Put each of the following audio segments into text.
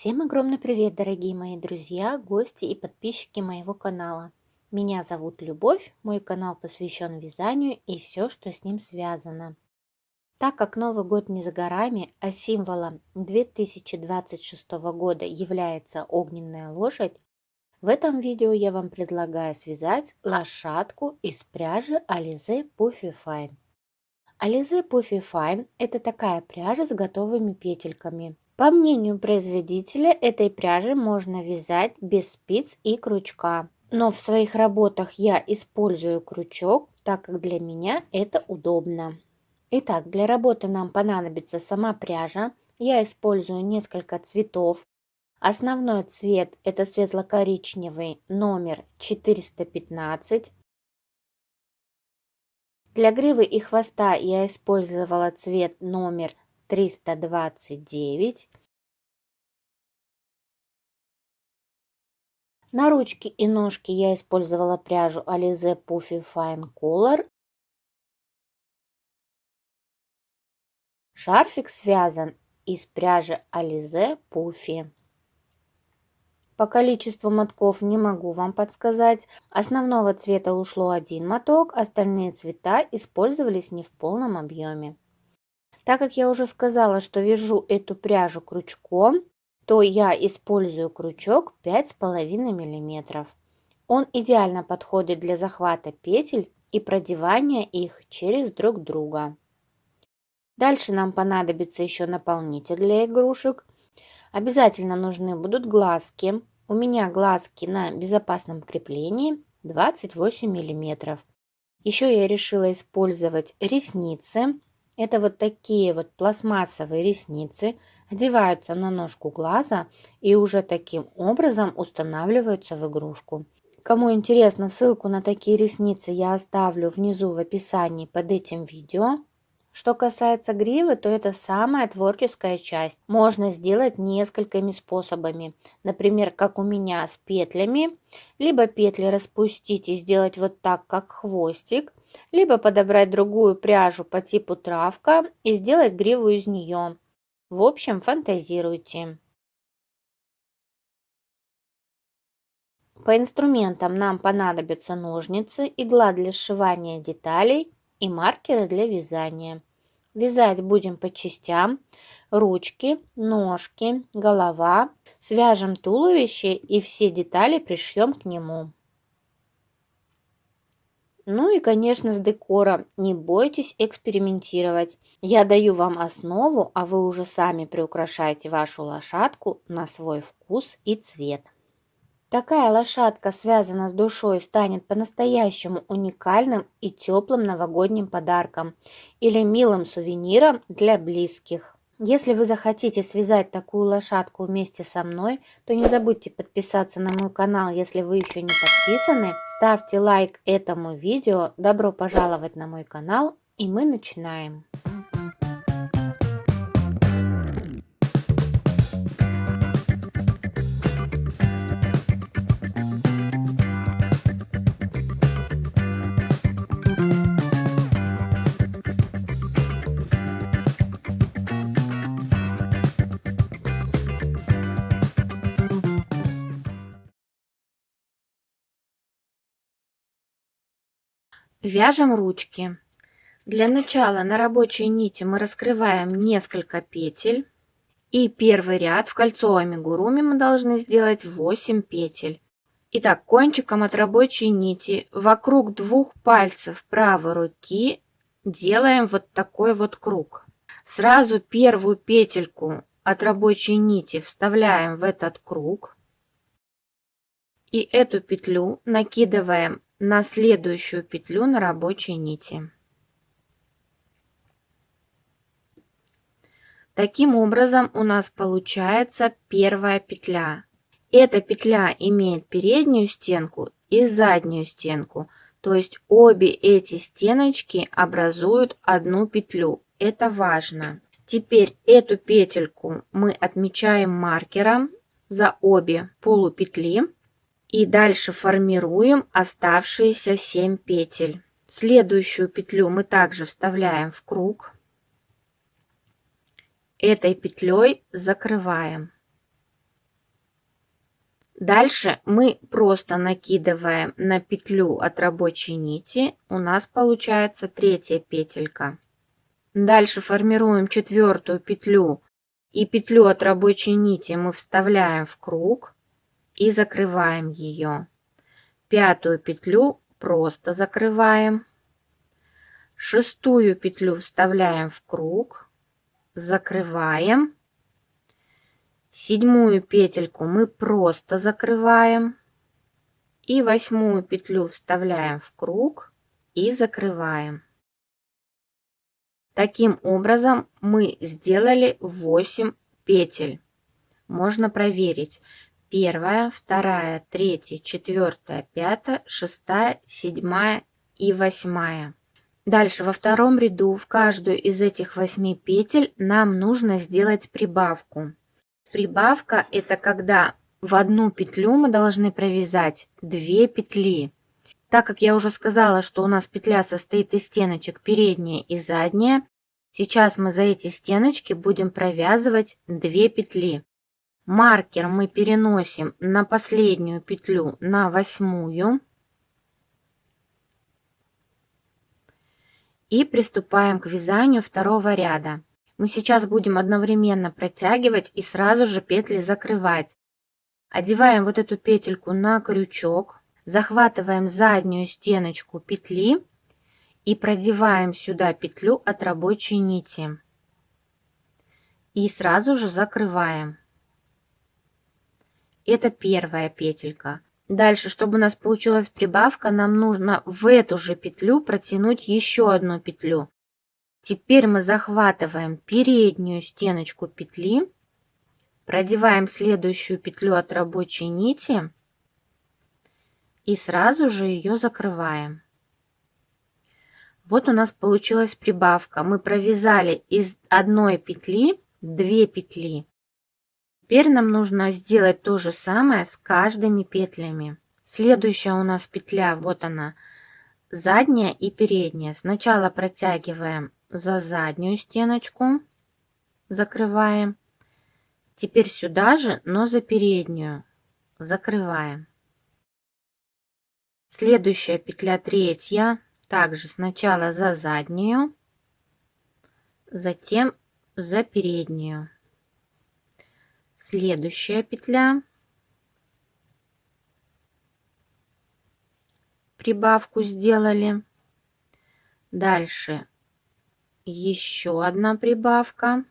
Всем огромный привет, дорогие мои друзья, гости и подписчики моего канала. Меня зовут Любовь, мой канал посвящен вязанию и все, что с ним связано. Так как Новый год не за горами, а символом 2026 года является огненная лошадь, в этом видео я вам предлагаю связать лошадку из пряжи Alize Puffy Fine. Alize Puffy Fine – это такая пряжа с готовыми петельками. По мнению производителя, этой пряжи можно вязать без спиц и крючка. Но в своих работах я использую крючок, так как для меня это удобно. Итак, для работы нам понадобится сама пряжа. Я использую несколько цветов. Основной цвет – это светло-коричневый номер 415. Для гривы и хвоста я использовала цвет номер 329. На ручки и ножки я использовала пряжу Alize Puffy Fine Color. Шарфик связан из пряжи Alize Puffy. По количеству мотков не могу вам подсказать. Основного цвета ушло один моток, остальные цвета использовались не в полном объеме. Так как я уже сказала, что вяжу эту пряжу крючком, то я использую крючок 5,5 мм. Он идеально подходит для захвата петель и продевания их через друг друга. Дальше нам понадобится еще наполнитель для игрушек. Обязательно нужны будут глазки. У меня глазки на безопасном креплении 28 мм. Еще я решила использовать ресницы. Это вот такие вот пластмассовые ресницы, одеваются на ножку глаза и уже таким образом устанавливаются в игрушку. Кому интересно, ссылку на такие ресницы я оставлю внизу в описании под этим видео. Что касается гривы, то это самая творческая часть. Можно сделать несколькими способами. Например, как у меня с петлями. Либо петли распустить и сделать вот так, как хвостик. Либо подобрать другую пряжу по типу травка и сделать гриву из нее. В общем, фантазируйте. По инструментам нам понадобятся ножницы, игла для сшивания деталей и маркеры для вязания. Вязать будем по частям: ручки, ножки, голова. Свяжем туловище и все детали пришьем к нему. Ну и, конечно, с декором не бойтесь экспериментировать. Я даю вам основу, а вы уже сами приукрашайте вашу лошадку на свой вкус и цвет. Такая лошадка, связана с душой, станет по-настоящему уникальным и теплым новогодним подарком или милым сувениром для близких. Если вы захотите связать такую лошадку вместе со мной, то не забудьте подписаться на мой канал, если вы еще не подписаны. Ставьте лайк этому видео. Добро пожаловать на мой канал, и мы начинаем. Вяжем ручки. Для начала на рабочей нити мы раскрываем несколько петель. И первый ряд в кольцовом амигуруми мы должны сделать 8 петель. Итак, кончиком от рабочей нити вокруг двух пальцев правой руки делаем вот такой вот круг. Сразу первую петельку от рабочей нити вставляем в этот круг. И эту петлю накидываем на следующую петлю на рабочей нити. Таким образом у нас получается первая петля. Эта петля имеет переднюю стенку и заднюю стенку. То есть обе эти стеночки образуют одну петлю. Это важно. Теперь эту петельку мы отмечаем маркером за обе полупетли. И дальше формируем оставшиеся 7 петель. Следующую петлю мы также вставляем в круг. Этой петлей закрываем. Дальше мы просто накидываем на петлю от рабочей нити. У нас получается третья петелька. Дальше формируем четвертую петлю. И петлю от рабочей нити мы вставляем в круг и закрываем ее. Пятую петлю просто закрываем. Шестую петлю вставляем в круг, закрываем. Седьмую петельку мы просто закрываем. И восьмую петлю вставляем в круг и закрываем. Таким образом мы сделали 8 петель. Можно проверить. Первая, вторая, третья, четвертая, пятая, шестая, седьмая и восьмая. Дальше во втором ряду в каждую из этих 8 петель нам нужно сделать прибавку. Прибавка – это когда в одну петлю мы должны провязать 2 петли. Так как я уже сказала, что у нас петля состоит из стеночек передняя и задняя, сейчас мы за эти стеночки будем провязывать 2 петли. Маркер мы переносим на последнюю петлю, на 8-ю. И приступаем к вязанию второго ряда. Мы сейчас будем одновременно протягивать и сразу же петли закрывать. Одеваем вот эту петельку на крючок, захватываем заднюю стеночку петли и продеваем сюда петлю от рабочей нити. И сразу же закрываем. Это первая петелька. Дальше, чтобы у нас получилась прибавка, нам нужно в эту же петлю протянуть еще одну петлю. Теперь мы захватываем переднюю стеночку петли, продеваем следующую петлю от рабочей нити и сразу же ее закрываем. Вот у нас получилась прибавка. Мы провязали из одной петли 2 петли. Теперь нам нужно сделать то же самое с каждыми петлями. Следующая у нас петля, вот она, задняя и передняя. Сначала протягиваем за заднюю стеночку, закрываем. Теперь сюда же, но за переднюю, закрываем. Следующая петля, третья, также сначала за заднюю, затем за переднюю. Следующая петля, прибавку сделали. Дальше еще одна прибавка.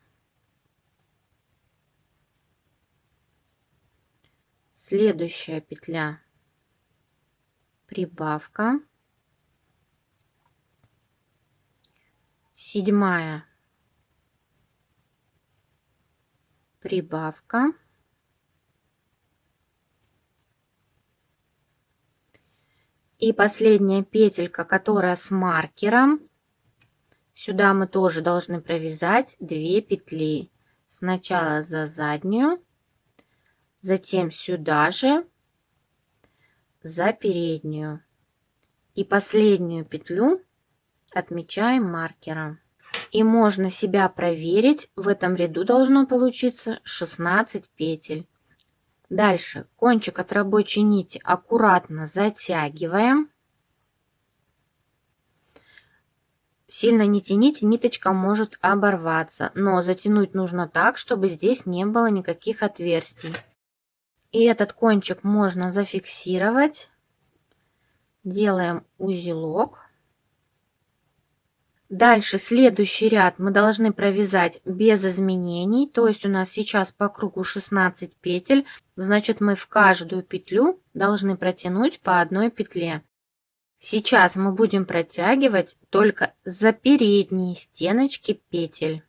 Следующая петля, прибавка. Седьмая, прибавка. И последняя петелька, которая с маркером. Сюда мы тоже должны провязать 2 петли. Сначала за заднюю, затем сюда же, за переднюю. И последнюю петлю отмечаем маркером. И можно себя проверить. В этом ряду должно получиться 16 петель. Дальше кончик от рабочей нити аккуратно затягиваем. Сильно не тяните, ниточка может оборваться, но затянуть нужно так, чтобы здесь не было никаких отверстий. И этот кончик можно зафиксировать. Делаем узелок. Дальше следующий ряд мы должны провязать без изменений. То есть у нас сейчас по кругу 16 петель. Значит, мы в каждую петлю должны протянуть по одной петле. Сейчас мы будем протягивать только за передние стеночки петель.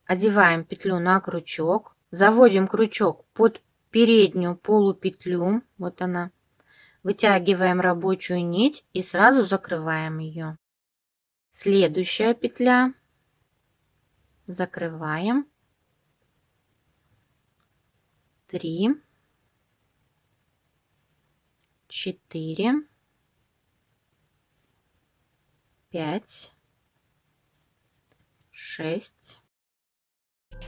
Одеваем петлю на крючок. Заводим крючок под переднюю полупетлю. Вот она. Вытягиваем рабочую нить и сразу закрываем ее. Следующая петля, закрываем, 3, 4, 5, 6, 7,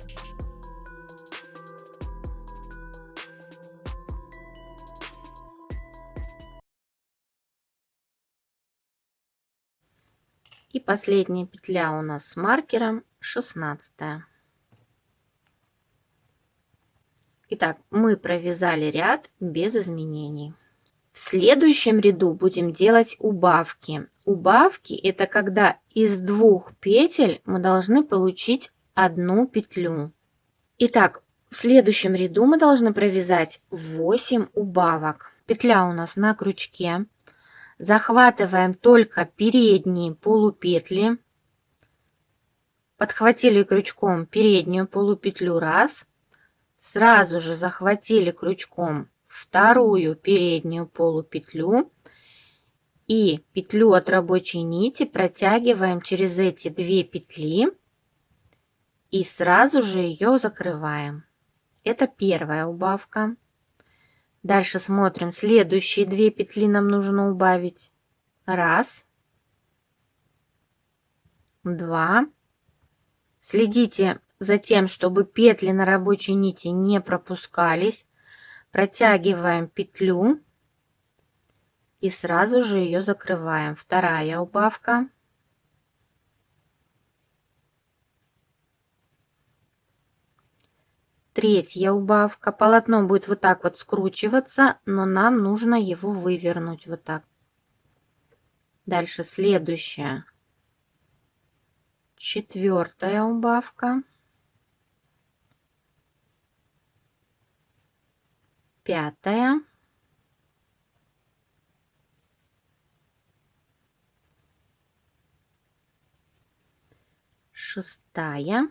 И последняя петля у нас с маркером 16. Итак, мы провязали ряд без изменений. В следующем ряду будем делать убавки. Убавки — это когда из 2 петель мы должны получить 1 петлю. Итак, в следующем ряду мы должны провязать 8 убавок. Петля у нас на крючке. Захватываем только передние полупетли. Подхватили крючком переднюю полупетлю раз. Сразу же захватили крючком вторую переднюю полупетлю и петлю от рабочей нити протягиваем через эти 2 петли и сразу же ее закрываем. Это первая убавка. Дальше смотрим, следующие 2 петли нам нужно убавить. Раз, 2. Следите за тем, чтобы петли на рабочей нити не пропускались. Протягиваем петлю и сразу же ее закрываем. Вторая убавка. Третья убавка. Полотно будет вот так вот скручиваться, но нам нужно его вывернуть вот так. Дальше следующая. Четвертая убавка. Пятая. Шестая.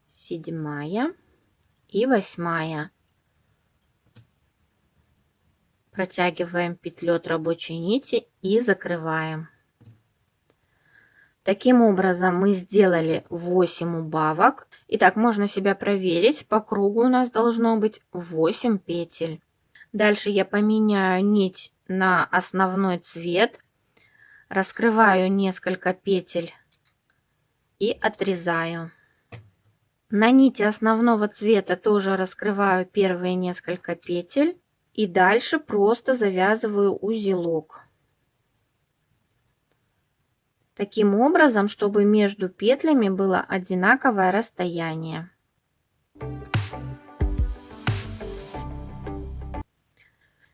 Седьмая и 8. Протягиваем петлю от рабочей нити и закрываем. Таким образом мы сделали 8 убавок. Итак, можно себя проверить. По кругу у нас должно быть 8 петель. Дальше я поменяю нить на основной цвет. Раскрываю несколько петель и отрезаю. На нити основного цвета тоже раскрываю первые несколько петель. И дальше просто завязываю узелок. Таким образом, чтобы между петлями было одинаковое расстояние.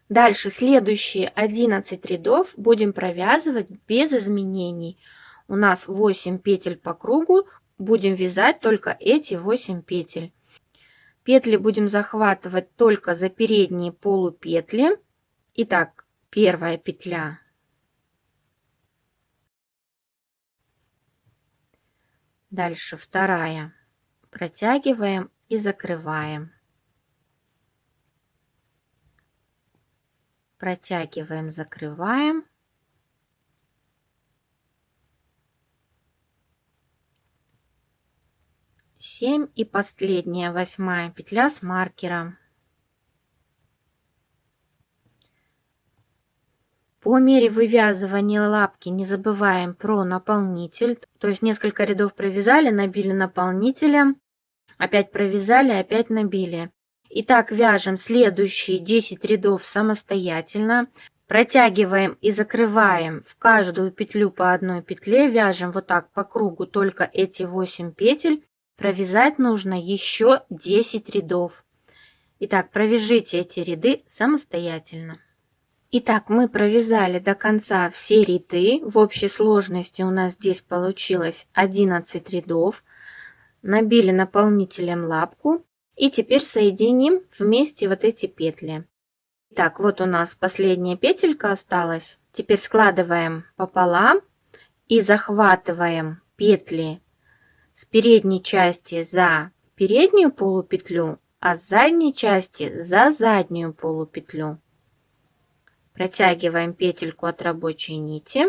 Дальше следующие 11 рядов будем провязывать без изменений. У нас 8 петель по кругу, будем вязать только эти 8 петель. Петли будем захватывать только за передние полупетли. Итак, первая петля. Дальше вторая. Протягиваем и закрываем. Протягиваем, закрываем. Семь и последняя 8 петля с маркером. По мере вывязывания лапки не забываем про наполнитель. То есть несколько рядов провязали, набили наполнителем, опять провязали, опять набили. Итак, вяжем следующие 10 рядов самостоятельно. Протягиваем и закрываем в каждую петлю по одной петле. Вяжем вот так по кругу только эти 8 петель. Провязать нужно еще 10 рядов. Итак, провяжите эти ряды самостоятельно. Итак, мы провязали до конца все ряды. В общей сложности у нас здесь получилось 11 рядов. Набили наполнителем лапку. И теперь соединим вместе вот эти петли. Итак, вот у нас последняя петелька осталась. Теперь складываем пополам и захватываем петли с передней части за переднюю полупетлю, а с задней части за заднюю полупетлю. Протягиваем петельку от рабочей нити.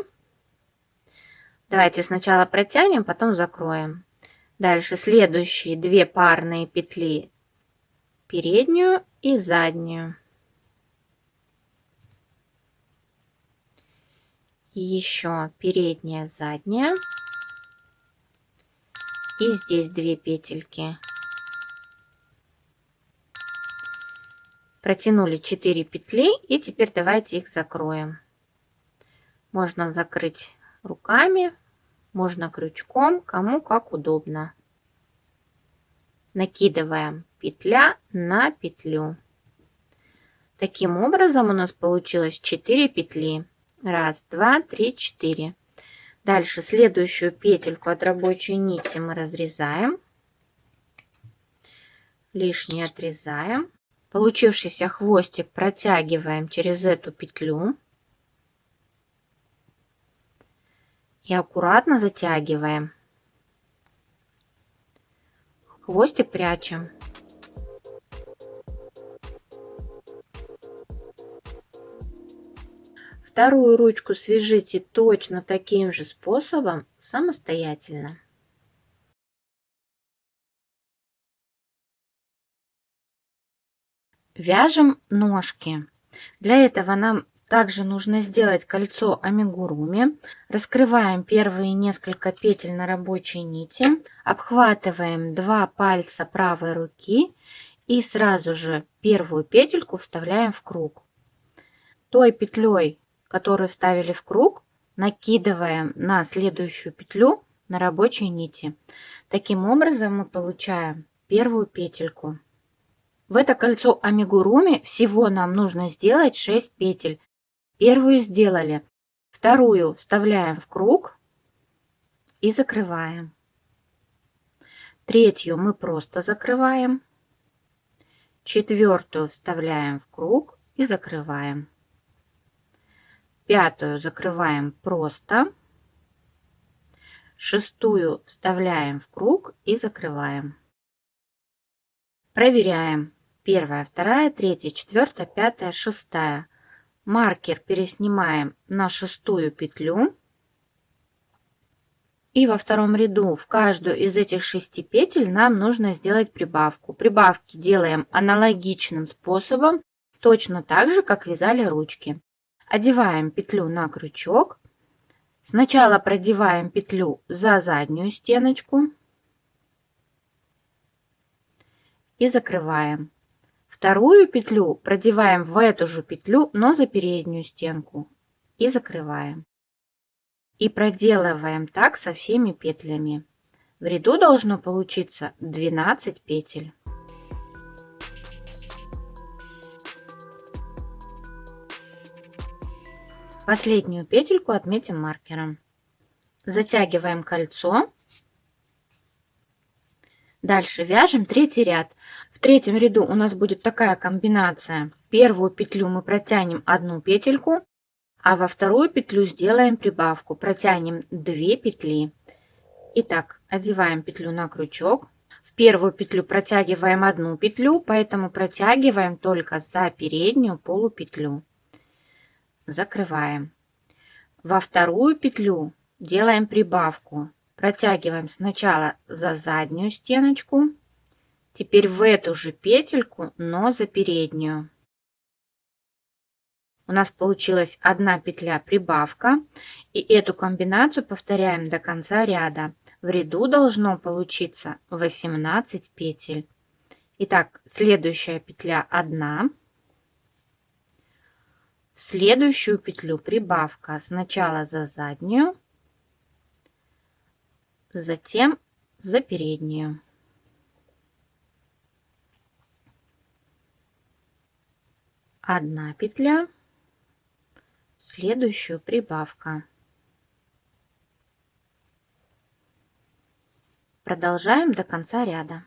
Давайте сначала протянем, потом закроем. Дальше следующие 2 парные петли, переднюю и заднюю. И еще передняя, задняя. И здесь 2 петельки. Протянули 4 петли и теперь давайте их закроем. Можно закрыть руками, можно крючком, кому как удобно. Накидываем петля на петлю. Таким образом у нас получилось 4 петли. Раз, два, три, 4. Дальше следующую петельку от рабочей нити мы разрезаем. Лишнее отрезаем. Получившийся хвостик протягиваем через эту петлю. И аккуратно затягиваем. Хвостик прячем. Вторую ручку свяжите точно таким же способом самостоятельно. Вяжем ножки. Для этого нам также нужно сделать кольцо амигуруми. Раскрываем первые несколько петель на рабочей нити, обхватываем 2 пальца правой руки и сразу же первую петельку вставляем в круг. Той петлей, которую ставили в круг, накидываем на следующую петлю на рабочей нити. Таким образом мы получаем первую петельку. В это кольцо амигуруми всего нам нужно сделать 6 петель. Первую сделали, вторую вставляем в круг и закрываем. Третью мы просто закрываем. Четвертую вставляем в круг и закрываем. Пятую закрываем просто. Шестую вставляем в круг и закрываем. Проверяем. Первая, вторая, третья, четвертая, пятая, шестая. Маркер переснимаем на шестую петлю. И во втором ряду в каждую из этих 6 петель нам нужно сделать прибавку. Прибавки делаем аналогичным способом, точно так же, как вязали ручки. Одеваем петлю на крючок. Сначала продеваем петлю за заднюю стеночку и закрываем. Вторую петлю продеваем в эту же петлю, но за переднюю стенку и закрываем. И проделываем так со всеми петлями. В ряду должно получиться 12 петель. Последнюю петельку отметим маркером. Затягиваем кольцо. Дальше вяжем третий ряд. В третьем ряду у нас будет такая комбинация. Первую петлю мы протянем одну петельку, а во вторую петлю сделаем прибавку. Протянем 2 петли. Итак, одеваем петлю на крючок. В первую петлю протягиваем одну петлю, поэтому протягиваем только за переднюю полупетлю. Закрываем. Во вторую петлю делаем прибавку. Протягиваем сначала за заднюю стеночку, теперь в эту же петельку, но за переднюю. У нас получилась одна петля прибавка, и эту комбинацию повторяем до конца ряда. В ряду должно получиться 18 петель. Итак, следующая петля 1. В следующую петлю прибавка сначала за заднюю, затем за переднюю. Одна петля, в следующую прибавка. Продолжаем до конца ряда.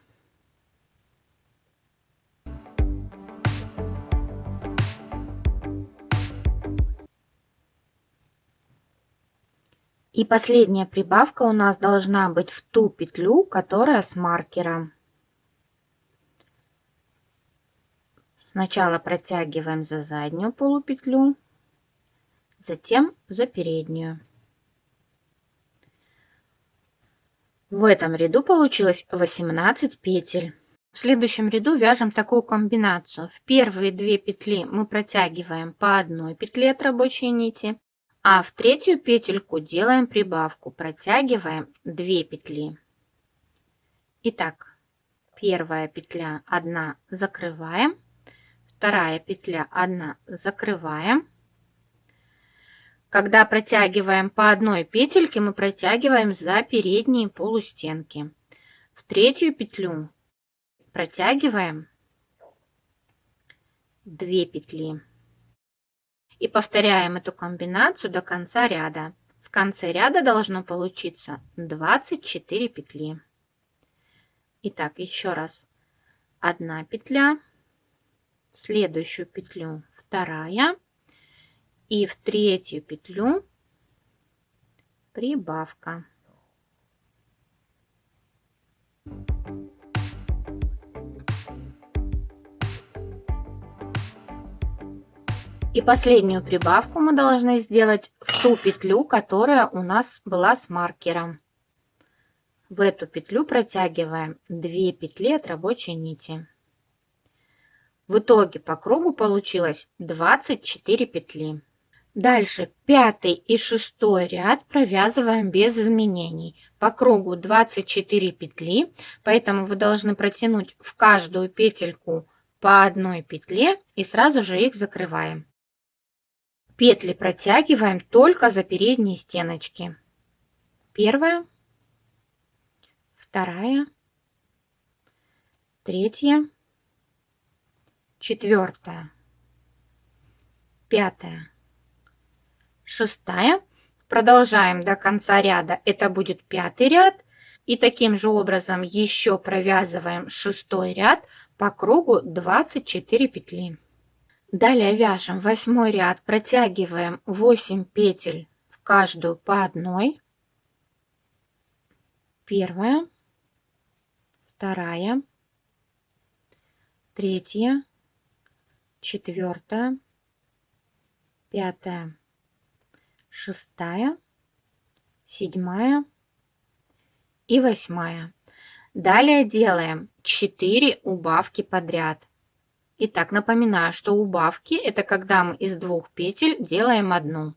И последняя прибавка у нас должна быть в ту петлю, которая с маркером. Сначала протягиваем за заднюю полупетлю, затем за переднюю. В этом ряду получилось 18 петель. В следующем ряду вяжем такую комбинацию. В первые 2 петли мы протягиваем по одной петле от рабочей нити, а в третью петельку делаем прибавку, протягиваем 2 петли. Итак, первая петля 1 закрываем, вторая петля, 1 закрываем. Когда протягиваем по одной петельке, мы протягиваем за передние полустенки. В третью петлю протягиваем 2 петли. И повторяем эту комбинацию до конца ряда. В конце ряда должно получиться 24 петли. Итак, еще раз. 1 петля, в следующую петлю 2 и в третью петлю прибавка. И последнюю прибавку мы должны сделать в ту петлю, которая у нас была с маркером. В эту петлю протягиваем 2 петли от рабочей нити. В итоге по кругу получилось 24 петли. Дальше 5 и 6 ряд провязываем без изменений. По кругу 24 петли, поэтому вы должны протянуть в каждую петельку по одной петле и сразу же их закрываем. Петли протягиваем только за передние стеночки. Первая, вторая, третья, четвертая, пятая, шестая. Продолжаем до конца ряда. Это будет 5-й ряд. И таким же образом еще провязываем 6-й ряд по кругу 24 петли. Далее вяжем 8-й ряд, протягиваем 8 петель в каждую по одной. Первая, вторая, третья, четвертая, пятая, шестая, седьмая и 8. Далее делаем 4 убавки подряд. Итак, напоминаю, что убавки — это когда мы из 2 петель делаем 1.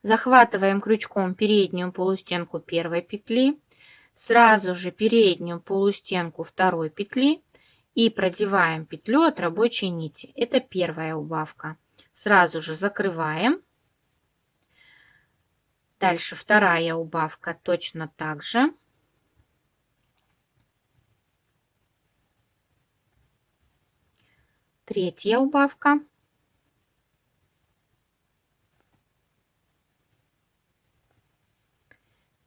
Захватываем крючком переднюю полустенку первой петли, сразу же переднюю полустенку второй петли и продеваем петлю от рабочей нити. Это первая убавка. Сразу же закрываем. Дальше вторая убавка точно так же. Третья убавка.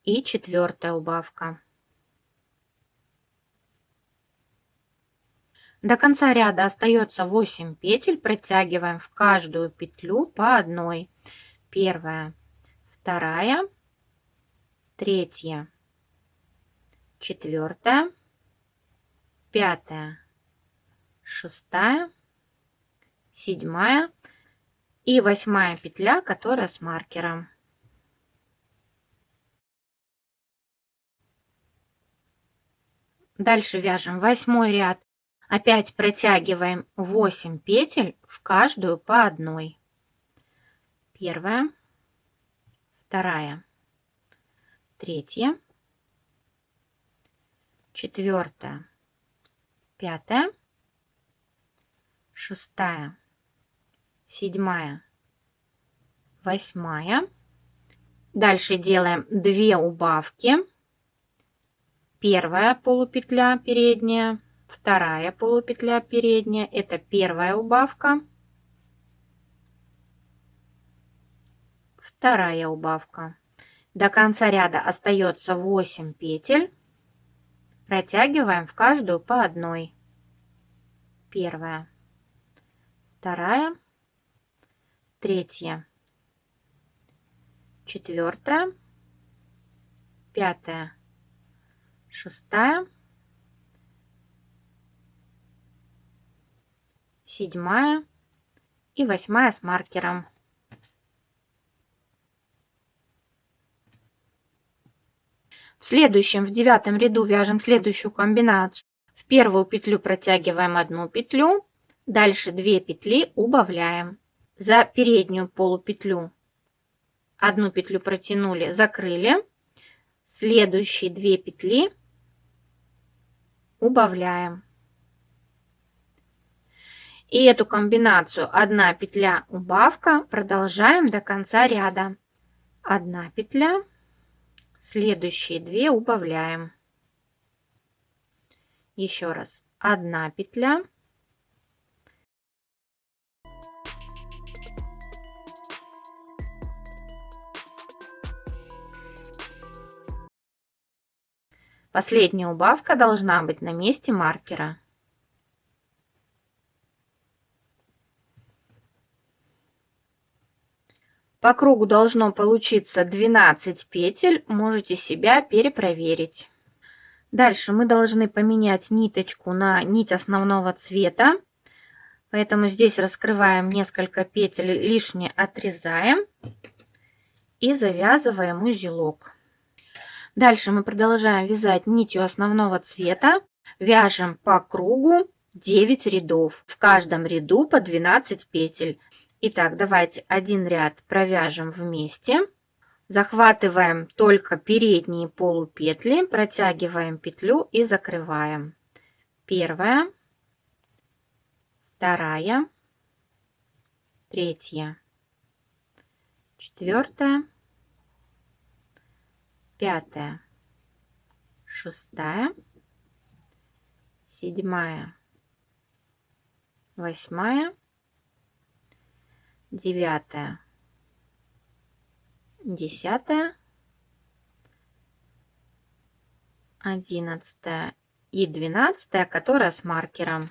И четвертая убавка. До конца ряда остается 8 петель. Протягиваем в каждую петлю по одной. Первая, вторая, третья, четвертая, пятая, шестая, седьмая и 8 петля, которая с маркером. Дальше вяжем 8 ряд. Опять протягиваем 8 петель в каждую по одной. Первая, вторая, третья, четвертая, пятая, шестая, седьмая, 8. Дальше делаем 2 убавки. Первая полупетля передняя, вторая полупетля передняя, это первая убавка, вторая убавка. До конца ряда остается 8 петель. Протягиваем в каждую по одной. Первая, вторая, третья, четвертая, пятая, шестая, седьмая и 8 с маркером. В следующем, в 9 ряду вяжем следующую комбинацию. В первую петлю протягиваем 1 петлю, дальше 2 петли убавляем. За переднюю полупетлю 1 петлю протянули, закрыли. Следующие 2 петли убавляем. И эту комбинацию 1 петля убавка продолжаем до конца ряда. 1 петля, следующие 2 убавляем. Еще раз 1 петля. Последняя убавка должна быть на месте маркера. По кругу должно получиться 12 петель, можете себя перепроверить. Дальше мы должны поменять ниточку на нить основного цвета, поэтому здесь раскрываем несколько петель, лишнее отрезаем и завязываем узелок. Дальше мы продолжаем вязать нитью основного цвета, вяжем по кругу 9 рядов, в каждом ряду по 12 петель. Итак, давайте один ряд провяжем вместе. Захватываем только передние полупетли, протягиваем петлю и закрываем. Первая, вторая, третья, четвертая, пятая, шестая, седьмая, восьмая, 9, 10, 11 и 12, которая с маркером.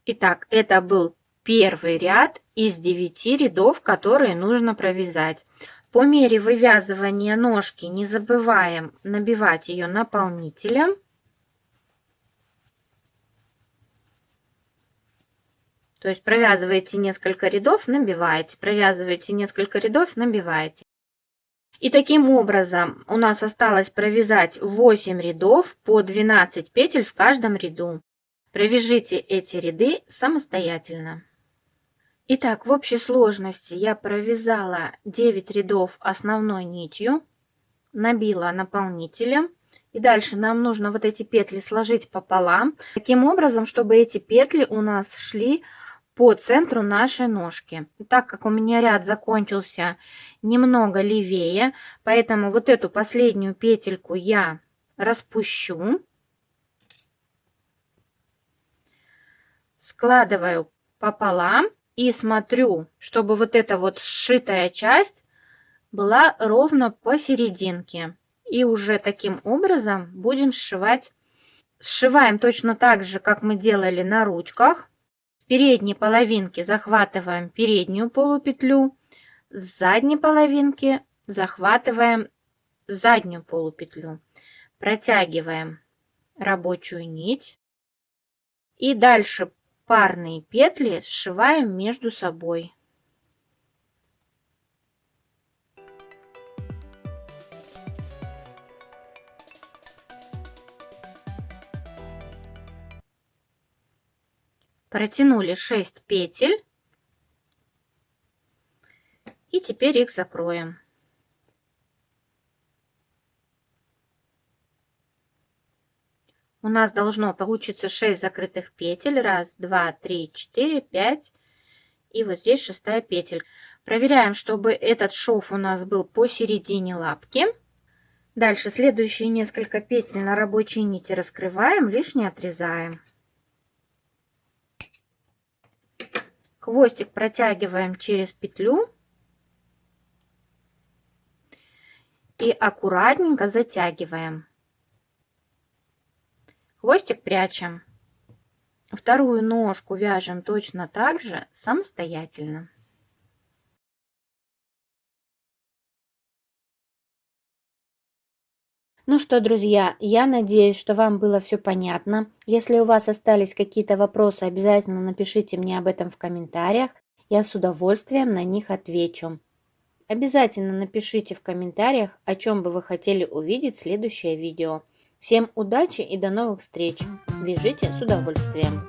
Итак, это был первый ряд из 9 рядов, которые нужно провязать. По мере вывязывания ножки не забываем набивать ее наполнителем. То есть провязываете несколько рядов, набиваете, провязываете несколько рядов, набиваете. И таким образом у нас осталось провязать 8 рядов по 12 петель в каждом ряду. Провяжите эти ряды самостоятельно. Итак, в общей сложности я провязала 9 рядов основной нитью, набила наполнителем. И дальше нам нужно вот эти петли сложить пополам, таким образом, чтобы эти петли у нас шли по центру нашей ножки. Так как у меня ряд закончился немного левее, поэтому вот эту последнюю петельку я распущу, складываю пополам и смотрю, чтобы вот эта вот сшитая часть была ровно посерединке. И уже таким образом будем сшивать. Сшиваем точно так же, как мы делали на ручках. В передней половинке захватываем переднюю полупетлю, с задней половинки захватываем заднюю полупетлю, протягиваем рабочую нить и дальше парные петли сшиваем между собой. Протянули 6 петель и теперь их закроем. У нас должно получиться 6 закрытых петель. 1, 2, 3, 4, 5. И вот здесь 6-я петель. Проверяем, чтобы этот шов у нас был посередине лапки. Дальше следующие несколько петель на рабочей нити раскрываем, лишнее отрезаем. Хвостик протягиваем через петлю и аккуратненько затягиваем. Хвостик прячем. Вторую ножку вяжем точно так же самостоятельно. Ну что, друзья, я надеюсь, что вам было все понятно. Если у вас остались какие-то вопросы, обязательно напишите мне об этом в комментариях. Я с удовольствием на них отвечу. Обязательно напишите в комментариях, о чем бы вы хотели увидеть следующее видео. Всем удачи и до новых встреч! Вяжите с удовольствием!